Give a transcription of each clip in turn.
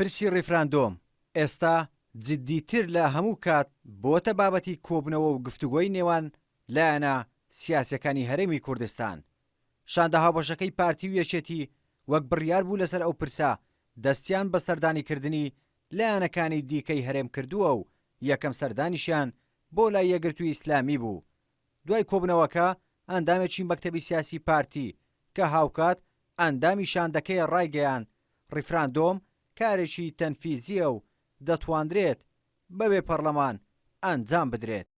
پرسی ڕیفراندۆم ئێستا جددیتر لە هەموو کات بۆتە بابەتی کۆبنەوە و گفتوگۆی نێوان لایەنە سیاسیەکانی هەرێمی کوردستان. شاندە هاوبەشەکەی پارتی و یەکێتی وەک بڕیار بوو لەسەر ئەو پرسە دەستیان بە سەردانیکردنی لایەنەکانی دیکەی هەرێم کردووە و یەکەم سەردانیشیان بۆ لای یەکگرتووی ئیسلامی بوو. دوای کۆبنەوەکە ئەندامێکی مەکتەبی سیاسی پارتی کە هاوکات ئەندامی شاندەکەی ڕایگەیان ڕیفراندۆم کارێکی تەنفیزیە و دەتواندرێت بەبێ پەرلەمان ئەنجام بدرێت.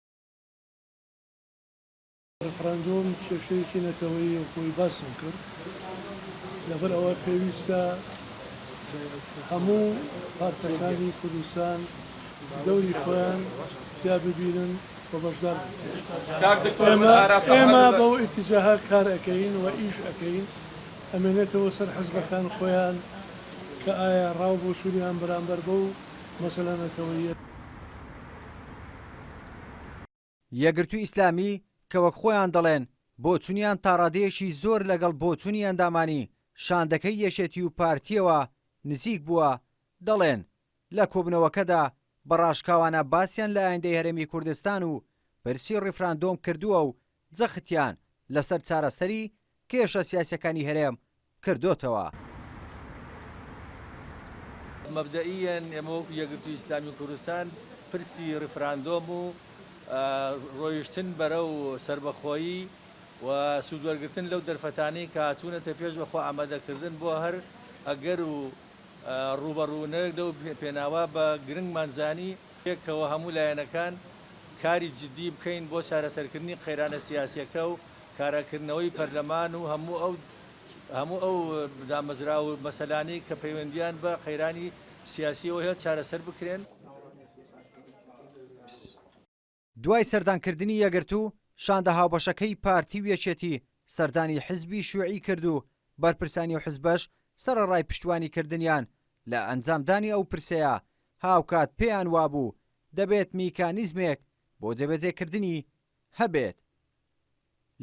ڕیفراندۆم کێشەیەکی نەتەوەیی خۆی باسم کرد لەبەر ئەوە پێویستە هەموو پارتەکانی کوردستان دەوری خۆیان تیا ببینن بە بەشدار ئێمە بەو ئیتیجاها کار ئەەکەین و ئیش ئەەکەین ئەمێنێتەوە سەر حەزبەکان خۆیان کە ئایا ڕاو بۆ سووریان بەرامبەر بە و مەسەلە نەتەوەیە. یەکگرتووی ئیسلامی کە وەک خۆیان دەڵێن بۆچوونیان تا ڕادەیەکی زۆر لەگەڵ بۆچوونی ئەندامانی شاندەکەی یەشێتی و پارتیەوە نزیک بووە، دەڵێن لە کۆبنەوەکەدا بەڕاشکاوانە باسییان لە ئایندەی هەرێمی کوردستان و پرسی ڕیفراندۆم کردووە و جەختیان لەسەر چارەسەری کێشە سیاسیەکانی هەرێم کردوتەوە. مەبدەئیەن ئێمە یەکگرتووی ئیسلامی کوردستان پرسی ڕیفراندۆم و ڕۆیشتن بەرە و سربەخۆیی و سوودوەرگرتن لەو دەرفەتانەی کە هاتوونەتە پێش بەخۆ ئامادەکردن بۆ هەر ئەگەر و ڕوبەڕوونەک لەو پێناوە بە گرنگمانزانی پێکەوە هەموو لایەنەکان کاری جددی بکەین بۆ چارەسەرکردنی قەیرانە سیاسیەکە و کارەکردنەوەی پەرلەمان و هەموو ئەو دامەزرا و مەسەلانەی کە پەیوەندیان بە قەیرانی سیاسیەوە هەیە چارەسەر بکرێن. دوای سەردانکردنی یەکگرتوو شاندە هاوبەشەکەی پارتی و یەکێتی سەردانی حزبی شووعی کرد و بەرپرسانی و حزبەش سەرەڕای پشتیوانی کردنیان لە ئەنجامدانی ئەو پرسەیە هاوکات پێیان وابوو دەبێت میکانیزمێک بۆ جێبەجێکردنی هەبێت.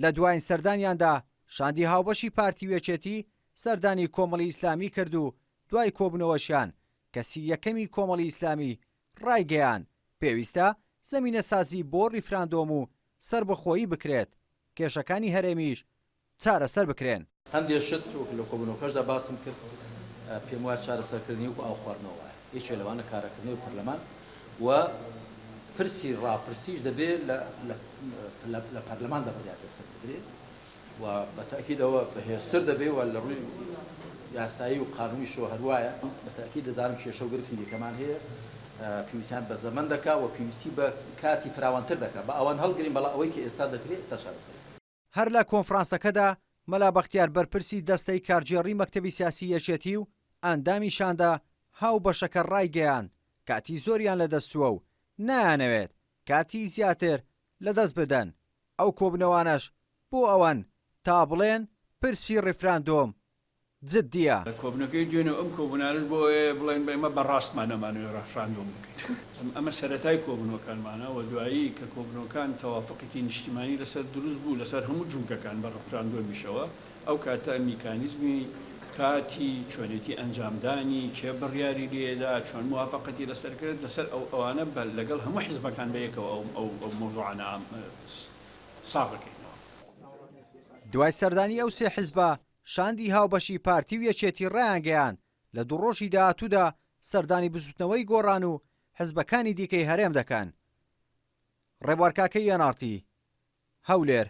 لە دوایین سەردانیاندا شاندی هاوبەشی پارتی و یەکێتی سەردانی کۆمەڵی ئیسلامی کرد و دوای کۆبنەوەشیان کەسی یەکەمی کۆمەڵی ئیسلامی ڕایگەیان پێویستە زەمینە سازی بۆ ڕیفراندۆم و سربەخۆیی بکرێت، کێشەکانی هەرێمیش چارەسەر بکرێن. هەندێک شت لە کۆبنەوەکەشدا باسم کرد پێم وایە چارەسەرکردنی و ئاو خواردنەوە یەکێ لەوانە کارەکردنەوەی پەرلەمان و پرسی ڕاپرسیش دەبێت لە پەرلەمان دەبێت سەر بدرێت و بەتاکیدەوە بەهێزتر دەبێت و لە ڕووی یاسایی و قانونی شۆ هەروایە بەتاکید دەزانم کێشە و گرفتی دیکەمان هەیە پێویستیان بە زەمن دەکا و پێویستی بە کاتی فراوانتر دەکا بە ئەوان هەڵگرین بەڵام ئەوەی کە ئێستا دەکرێت ئێستا چارەسەر. هەر لە کۆنفرانسەکەدا مەلا بەختیار بەرپرسی دەستەی کارگێڕی مەکتەبی سیاسی یەکێتی و ئەندامی شاندا هاوبەشەکە ڕایگەیان کاتی زۆریان لەدەستووە و نایانەوێت کاتی زیاتر لەدەست بدەن. ئەو کۆبنەوانەش بۆ ئەوەن تا بڵێن پرسی ڕیفراندۆم جددیە. کۆبنەکەی دوێنێ ئەم کۆبنانش بۆ بڵێن بە ئێمە بەڕاستمانەمانوێ ڕیفراندۆم بکەین. ئەمە سەرەتای کۆبنەوەکانمانە و دوایی کە کۆبنەوەکان تەوافقێکی نیشتیمانی لەسەر دروست بوو لەسەر هەموو جوونکەکان بە ڕیفراندۆمیشەوە ئەو کاتە میکانیزمی کاتی چۆنێتی ئەنجامدانی کێ بڕیاری لێدا چۆن موافقەتی لەسەرکرد لەسەر ئەوانە لەگەڵ هەموو حیزبەکان بەیەکەوە ئەو مۆزوعانە ساغەکەینەوە. دوای سەردانی ئەو سێ حیزبە شاندی هاوبەشی پارتی و یەکێتی ڕایانگەیان لە دووڕۆژی داهاتوودا سەردانی بزوتنەوەی گۆڕان و حیزبەکانی دیکەی هەرێم دەکەن. ڕێبوارکاکەی یەناڵتی هەولێر.